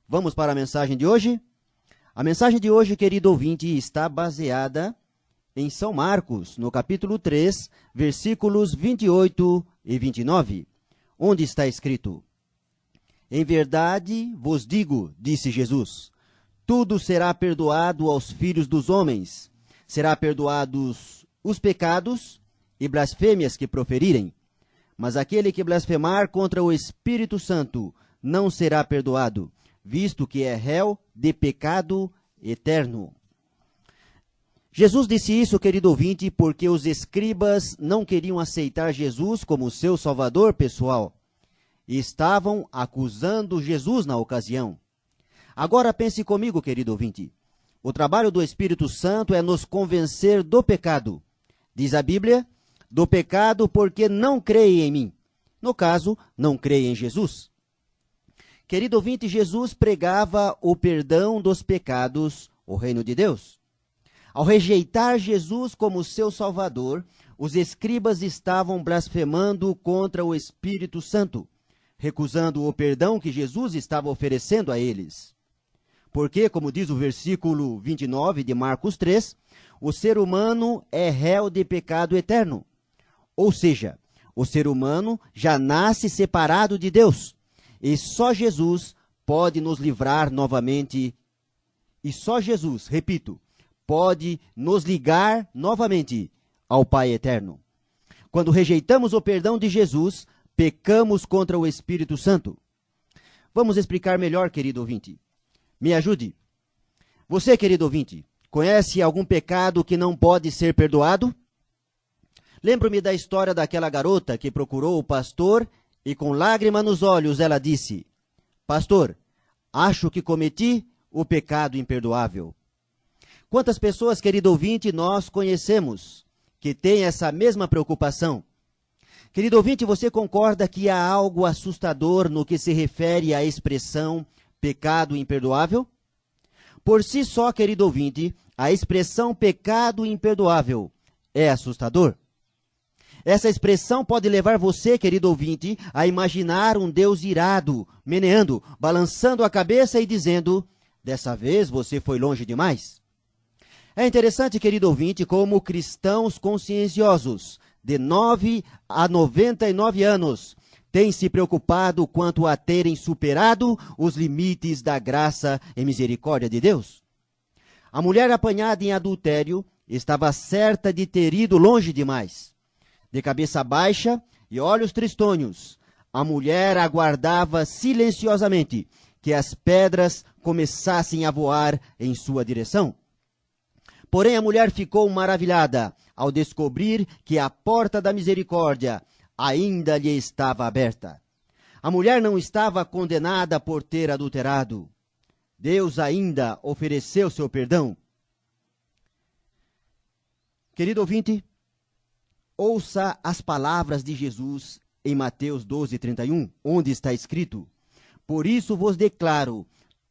Vamos para a mensagem de hoje? A mensagem de hoje, querido ouvinte, está baseada em São Marcos, no capítulo 3, versículos 28 e 29, onde está escrito: Em verdade vos digo, disse Jesus, tudo será perdoado aos filhos dos homens, será perdoados os pecados e blasfêmias que proferirem, mas aquele que blasfemar contra o Espírito Santo não será perdoado, visto que é réu de pecado eterno. Jesus disse isso, querido ouvinte, porque os escribas não queriam aceitar Jesus como seu salvador pessoal e estavam acusando Jesus na ocasião. Agora pense comigo, querido ouvinte. O trabalho do Espírito Santo é nos convencer do pecado. Diz a Bíblia, do pecado porque não creem em mim. No caso, não creem em Jesus. Querido ouvinte, Jesus pregava o perdão dos pecados, o reino de Deus. Ao rejeitar Jesus como seu Salvador, os escribas estavam blasfemando contra o Espírito Santo, recusando o perdão que Jesus estava oferecendo a eles. Porque, como diz o versículo 29 de Marcos 3, o ser humano é réu de pecado eterno. Ou seja, o ser humano já nasce separado de Deus. E só Jesus pode nos livrar novamente. E só Jesus, repito, pode nos ligar novamente ao Pai eterno. Quando rejeitamos o perdão de Jesus, pecamos contra o Espírito Santo. Vamos explicar melhor, querido ouvinte. Me ajude. Você, querido ouvinte, conhece algum pecado que não pode ser perdoado? Lembro-me da história daquela garota que procurou o pastor e com lágrima nos olhos ela disse: Pastor, acho que cometi o pecado imperdoável. Quantas pessoas, querido ouvinte, nós conhecemos que têm essa mesma preocupação? Querido ouvinte, você concorda que há algo assustador no que se refere à expressão pecado imperdoável? Por si só, querido ouvinte, a expressão pecado imperdoável é assustador. Essa expressão pode levar você, querido ouvinte, a imaginar um Deus irado, meneando, balançando a cabeça e dizendo: dessa vez você foi longe demais. É interessante, querido ouvinte, como cristãos conscienciosos, de 9 a 99 anos, têm se preocupado quanto a terem superado os limites da graça e misericórdia de Deus. A mulher apanhada em adultério estava certa de ter ido longe demais. De cabeça baixa e olhos tristonhos, a mulher aguardava silenciosamente que as pedras começassem a voar em sua direção. Porém, a mulher ficou maravilhada ao descobrir que a porta da misericórdia ainda lhe estava aberta. A mulher não estava condenada por ter adulterado. Deus ainda ofereceu seu perdão. Querido ouvinte, ouça as palavras de Jesus em Mateus 12:31, onde está escrito: Por isso vos declaro,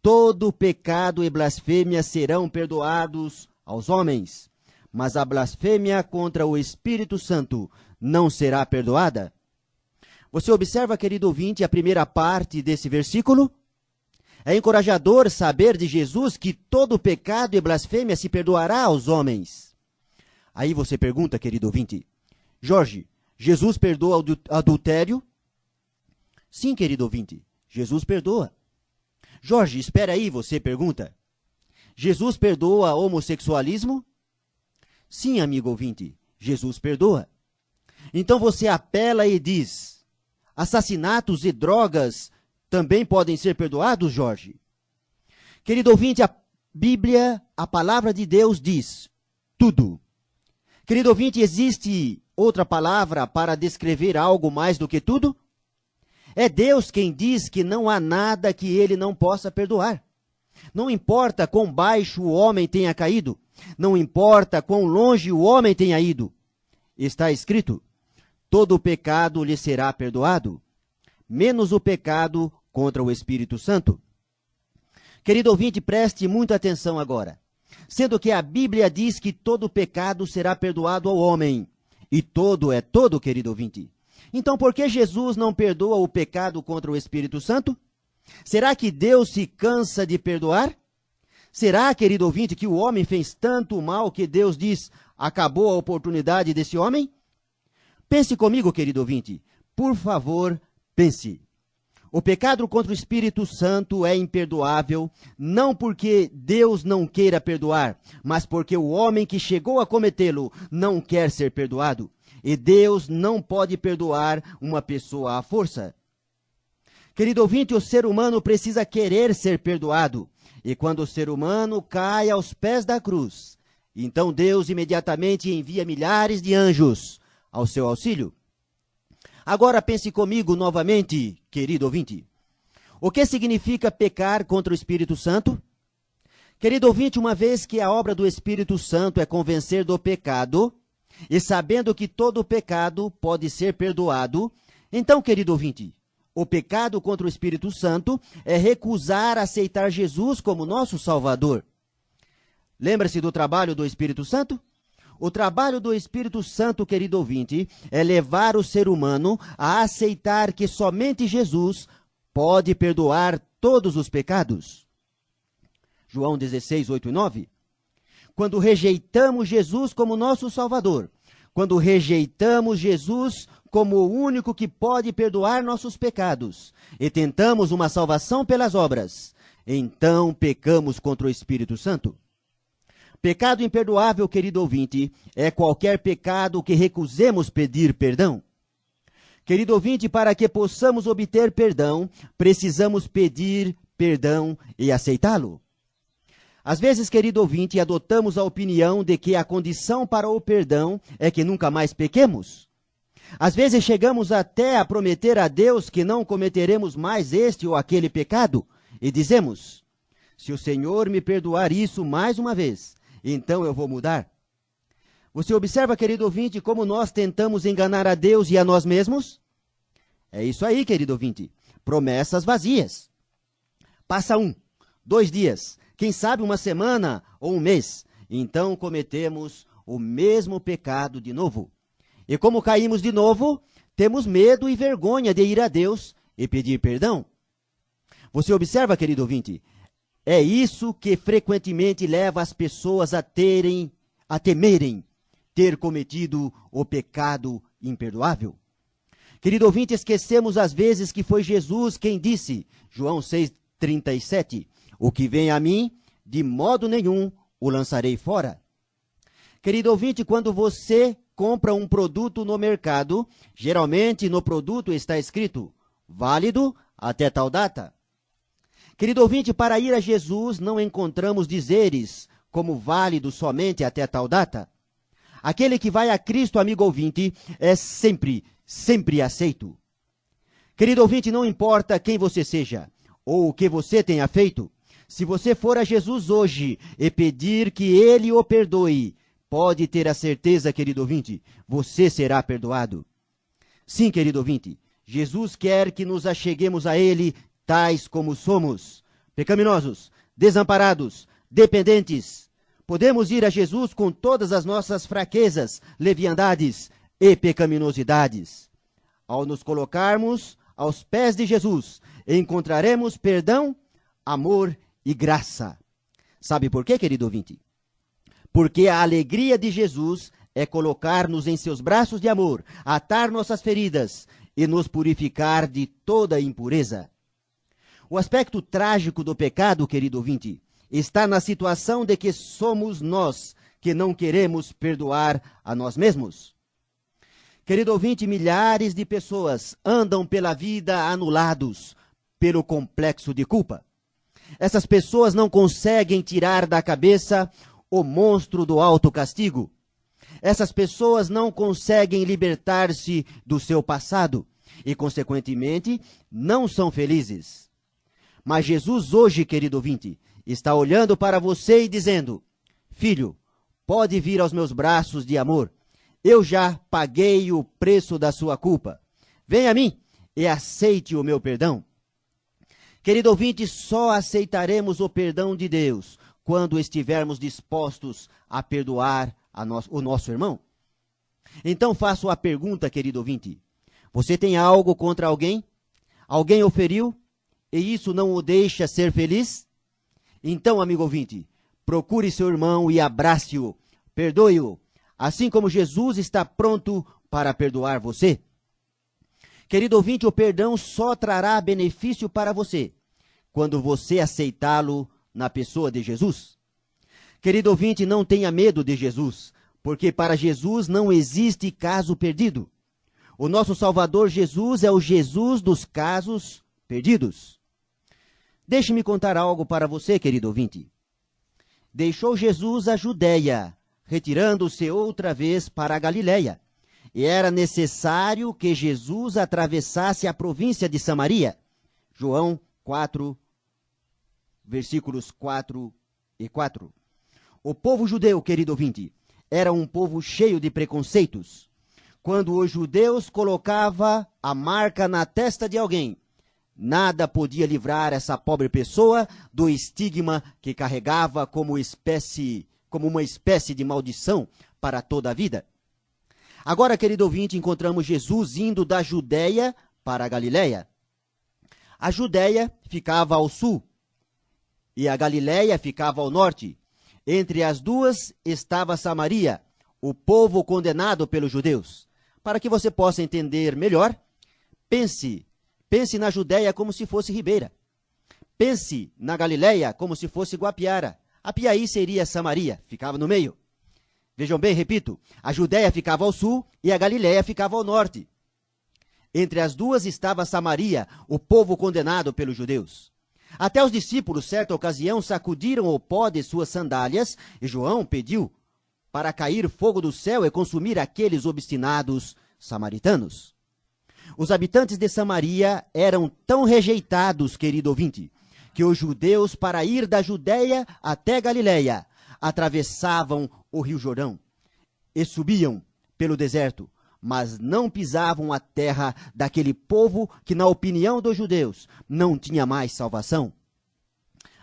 todo pecado e blasfêmia serão perdoados aos homens, mas a blasfêmia contra o Espírito Santo não será perdoada. Você observa, querido ouvinte, a primeira parte desse versículo? É encorajador saber de Jesus que todo pecado e blasfêmia se perdoará aos homens. Aí você pergunta, querido ouvinte: Jorge, Jesus perdoa o adultério? Sim, querido ouvinte, Jesus perdoa. Jorge, espera aí, você pergunta. Jesus perdoa homossexualismo? Sim, amigo ouvinte, Jesus perdoa. Então você apela e diz: assassinatos e drogas também podem ser perdoados, Jorge? Querido ouvinte, a Bíblia, a palavra de Deus diz tudo. Querido ouvinte, existe outra palavra para descrever algo mais do que tudo? É Deus quem diz que não há nada que ele não possa perdoar. Não importa quão baixo o homem tenha caído, não importa quão longe o homem tenha ido. Está escrito: todo o pecado lhe será perdoado, menos o pecado contra o Espírito Santo. Querido ouvinte, preste muita atenção agora. Sendo que a Bíblia diz que todo pecado será perdoado ao homem, e todo é todo, querido ouvinte. Então, por que Jesus não perdoa o pecado contra o Espírito Santo? Será que Deus se cansa de perdoar? Será, querido ouvinte, que o homem fez tanto mal que Deus diz, acabou a oportunidade desse homem? Pense comigo, querido ouvinte. Por favor, pense. O pecado contra o Espírito Santo é imperdoável, não porque Deus não queira perdoar, mas porque o homem que chegou a cometê-lo não quer ser perdoado. E Deus não pode perdoar uma pessoa à força. Querido ouvinte, o ser humano precisa querer ser perdoado. E quando o ser humano cai aos pés da cruz, então Deus imediatamente envia milhares de anjos ao seu auxílio. Agora pense comigo novamente, querido ouvinte. O que significa pecar contra o Espírito Santo? Querido ouvinte, uma vez que a obra do Espírito Santo é convencer do pecado, e sabendo que todo pecado pode ser perdoado, então, querido ouvinte, o pecado contra o Espírito Santo é recusar aceitar Jesus como nosso Salvador. Lembra-se do trabalho do Espírito Santo? O trabalho do Espírito Santo, querido ouvinte, é levar o ser humano a aceitar que somente Jesus pode perdoar todos os pecados. João 16, 8 e 9. Quando rejeitamos Jesus como nosso Salvador, quando rejeitamos Jesus como o único que pode perdoar nossos pecados, e tentamos uma salvação pelas obras, então pecamos contra o Espírito Santo. Pecado imperdoável, querido ouvinte, é qualquer pecado que recusemos pedir perdão. Querido ouvinte, para que possamos obter perdão, precisamos pedir perdão e aceitá-lo. Às vezes, querido ouvinte, adotamos a opinião de que a condição para o perdão é que nunca mais pequemos. Às vezes chegamos até a prometer a Deus que não cometeremos mais este ou aquele pecado, e dizemos, se o Senhor me perdoar isso mais uma vez, então eu vou mudar. Você observa, querido ouvinte, como nós tentamos enganar a Deus e a nós mesmos? É isso aí, querido ouvinte, promessas vazias. Passa 1, 2 dias, quem sabe uma semana ou um mês, então cometemos o mesmo pecado de novo. E como caímos de novo, temos medo e vergonha de ir a Deus e pedir perdão. Você observa, querido ouvinte, é isso que frequentemente leva as pessoas a temerem ter cometido o pecado imperdoável. Querido ouvinte, esquecemos às vezes que foi Jesus quem disse, João 6,37, o que vem a mim, de modo nenhum o lançarei fora. Querido ouvinte, quando você compra um produto no mercado, geralmente no produto está escrito, válido até tal data. Querido ouvinte, para ir a Jesus não encontramos dizeres como válido somente até tal data. Aquele que vai a Cristo, amigo ouvinte, é sempre aceito. Querido ouvinte, não importa quem você seja ou o que você tenha feito, se você for a Jesus hoje e pedir que Ele o perdoe, pode ter a certeza, querido ouvinte, você será perdoado. Sim, querido ouvinte, Jesus quer que nos acheguemos a Ele tais como somos, pecaminosos, desamparados, dependentes. Podemos ir a Jesus com todas as nossas fraquezas, leviandades e pecaminosidades. Ao nos colocarmos aos pés de Jesus, encontraremos perdão, amor e graça. Sabe por quê, querido ouvinte? Porque a alegria de Jesus é colocar-nos em seus braços de amor, atar nossas feridas e nos purificar de toda impureza. O aspecto trágico do pecado, querido ouvinte, está na situação de que somos nós que não queremos perdoar a nós mesmos. Querido ouvinte, milhares de pessoas andam pela vida anulados pelo complexo de culpa. Essas pessoas não conseguem tirar da cabeça o monstro do autocastigo. Essas pessoas não conseguem libertar-se do seu passado e, consequentemente, não são felizes. Mas Jesus hoje, querido ouvinte, está olhando para você e dizendo, filho, pode vir aos meus braços de amor. Eu já paguei o preço da sua culpa. Venha a mim e aceite o meu perdão. Querido ouvinte, só aceitaremos o perdão de Deus quando estivermos dispostos a perdoar o nosso irmão. Então faço a pergunta, querido ouvinte. Você tem algo contra alguém? Alguém o feriu? e isso não o deixa ser feliz? Então, amigo ouvinte, procure seu irmão e abrace-o, perdoe-o, assim como Jesus está pronto para perdoar você. Querido ouvinte, o perdão só trará benefício para você quando você aceitá-lo na pessoa de Jesus. Querido ouvinte, não tenha medo de Jesus, porque para Jesus não existe caso perdido. O nosso Salvador Jesus é o Jesus dos casos perdidos. Deixe-me contar algo para você, querido ouvinte. Deixou Jesus a Judéia, retirando-se outra vez para a Galiléia. E era necessário que Jesus atravessasse a província de Samaria. João 4, versículos 4 e 4. O povo judeu, querido ouvinte, era um povo cheio de preconceitos. Quando os judeus colocavam a marca na testa de alguém, nada podia livrar essa pobre pessoa do estigma que carregava como uma espécie de maldição para toda a vida. Agora, querido ouvinte, encontramos Jesus indo da Judéia para a Galiléia. A Judéia ficava ao sul e a Galiléia ficava ao norte. Entre as duas estava Samaria, o povo condenado pelos judeus. Para que você possa entender melhor, pense na Judéia como se fosse Ribeira. Pense na Galiléia como se fosse Guapiara. A Piaí seria Samaria, ficava no meio. Vejam bem, repito, a Judéia ficava ao sul e a Galiléia ficava ao norte. Entre as duas estava Samaria, o povo condenado pelos judeus. Até os discípulos, certa ocasião, sacudiram o pó de suas sandálias e João pediu para cair fogo do céu e consumir aqueles obstinados samaritanos. Os habitantes de Samaria eram tão rejeitados, querido ouvinte, que os judeus, para ir da Judéia até Galiléia, atravessavam o rio Jordão e subiam pelo deserto, mas não pisavam a terra daquele povo que, na opinião dos judeus, não tinha mais salvação.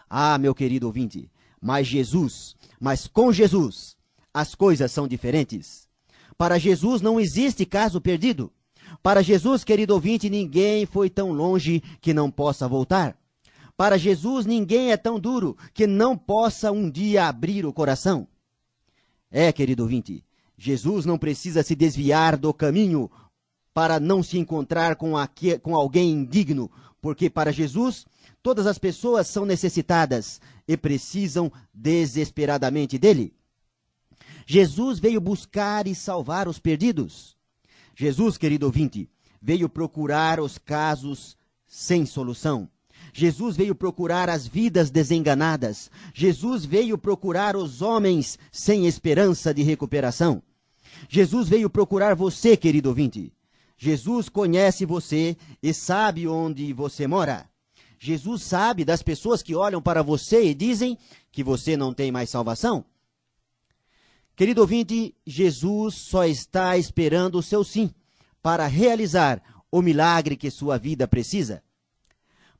Ah, meu querido ouvinte, mas com Jesus, as coisas são diferentes. Para Jesus não existe caso perdido. Para Jesus, querido ouvinte, ninguém foi tão longe que não possa voltar. Para Jesus, ninguém é tão duro que não possa um dia abrir o coração. Querido ouvinte, Jesus não precisa se desviar do caminho para não se encontrar com alguém indigno, porque para Jesus, todas as pessoas são necessitadas e precisam desesperadamente dele. Jesus veio buscar e salvar os perdidos. Jesus, querido ouvinte, veio procurar os casos sem solução. Jesus veio procurar as vidas desenganadas. Jesus veio procurar os homens sem esperança de recuperação. Jesus veio procurar você, querido ouvinte. Jesus conhece você e sabe onde você mora. Jesus sabe das pessoas que olham para você e dizem que você não tem mais salvação. Querido ouvinte, Jesus só está esperando o seu sim para realizar o milagre que sua vida precisa.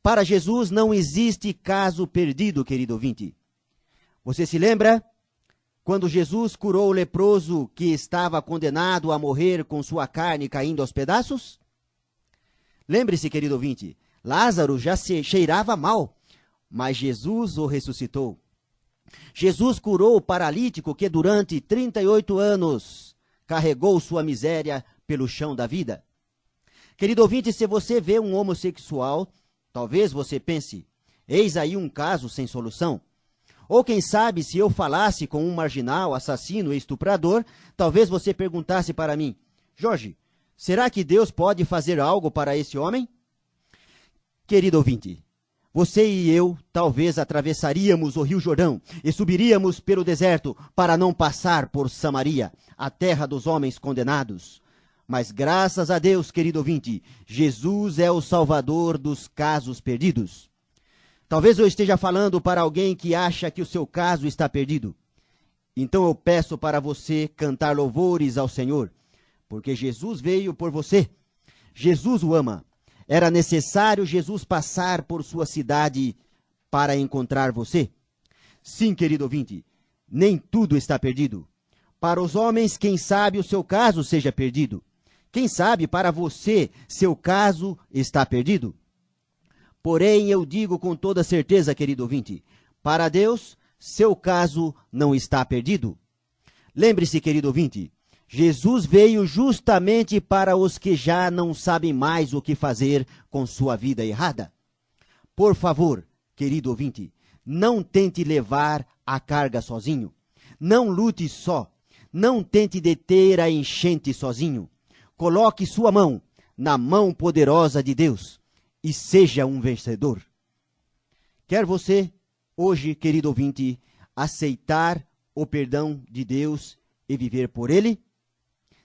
Para Jesus não existe caso perdido, querido ouvinte. Você se lembra quando Jesus curou o leproso que estava condenado a morrer com sua carne caindo aos pedaços? Lembre-se, querido ouvinte, Lázaro já se cheirava mal, mas Jesus o ressuscitou. Jesus curou o paralítico que durante 38 anos carregou sua miséria pelo chão da vida. Querido ouvinte, se você vê um homossexual, talvez você pense, eis aí um caso sem solução. Ou quem sabe, se eu falasse com um marginal, assassino e estuprador, talvez você perguntasse para mim, Jorge, será que Deus pode fazer algo para esse homem? Querido ouvinte, você e eu talvez atravessaríamos o rio Jordão e subiríamos pelo deserto para não passar por Samaria, a terra dos homens condenados. Mas graças a Deus, querido ouvinte, Jesus é o Salvador dos casos perdidos. Talvez eu esteja falando para alguém que acha que o seu caso está perdido. Então eu peço para você cantar louvores ao Senhor, porque Jesus veio por você. Jesus o ama. Era necessário Jesus passar por sua cidade para encontrar você? Sim, querido ouvinte, nem tudo está perdido. Para os homens, quem sabe o seu caso seja perdido. Quem sabe para você, seu caso está perdido? Porém, eu digo com toda certeza, querido ouvinte, para Deus, seu caso não está perdido. Lembre-se, querido ouvinte, Jesus veio justamente para os que já não sabem mais o que fazer com sua vida errada. Por favor, querido ouvinte, não tente levar a carga sozinho. Não lute só. Não tente deter a enchente sozinho. Coloque sua mão na mão poderosa de Deus e seja um vencedor. Quer você, hoje, querido ouvinte, aceitar o perdão de Deus e viver por ele?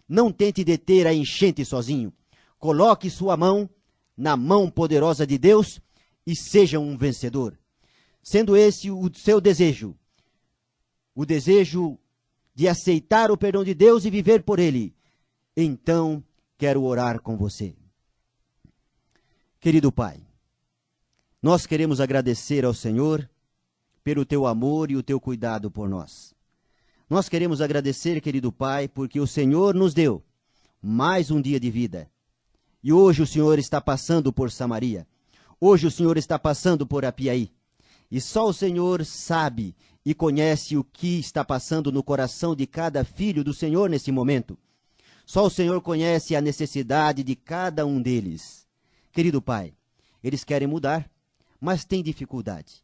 Não tente deter a enchente sozinho. Coloque sua mão na mão poderosa de Deus e seja um vencedor. Sendo esse o seu desejo, o desejo de aceitar o perdão de Deus e viver por ele, então quero orar com você. Querido Pai, nós queremos agradecer ao Senhor pelo teu amor e o teu cuidado por nós. Nós queremos agradecer, querido Pai, porque o Senhor nos deu mais um dia de vida. E hoje o Senhor está passando por Samaria. Hoje o Senhor está passando por Apiaí. E só o Senhor sabe e conhece o que está passando no coração de cada filho do Senhor nesse momento. Só o Senhor conhece a necessidade de cada um deles. Querido Pai, eles querem mudar, mas têm dificuldade.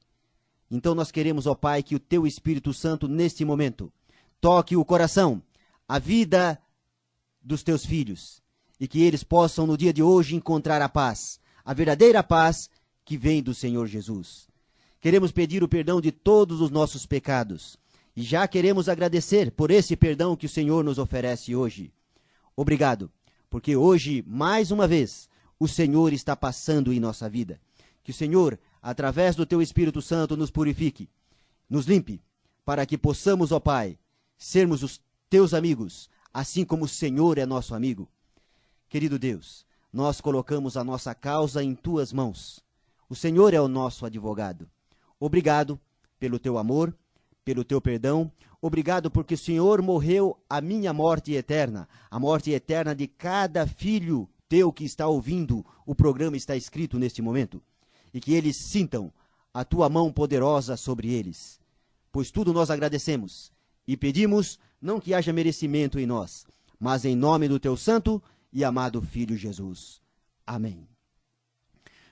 Então nós queremos, ó Pai, que o Teu Espírito Santo, neste momento, toque o coração, a vida dos Teus filhos, e que eles possam no dia de hoje encontrar a paz, a verdadeira paz que vem do Senhor Jesus. Queremos pedir o perdão de todos os nossos pecados, e já queremos agradecer por esse perdão que o Senhor nos oferece hoje. Obrigado, porque hoje, mais uma vez, o Senhor está passando em nossa vida. Que o Senhor, através do Teu Espírito Santo, nos purifique, nos limpe, para que possamos, ó Pai, sermos os Teus amigos, assim como o Senhor é nosso amigo. Querido Deus, nós colocamos a nossa causa em Tuas mãos. O Senhor é o nosso advogado. Obrigado pelo Teu amor, pelo Teu perdão. Obrigado porque o Senhor morreu a minha morte eterna, a morte eterna de cada filho Teu que está ouvindo o programa está escrito neste momento. E que eles sintam a Tua mão poderosa sobre eles. Pois tudo nós agradecemos e pedimos, não que haja merecimento em nós, mas em nome do Teu santo e amado Filho Jesus. Amém.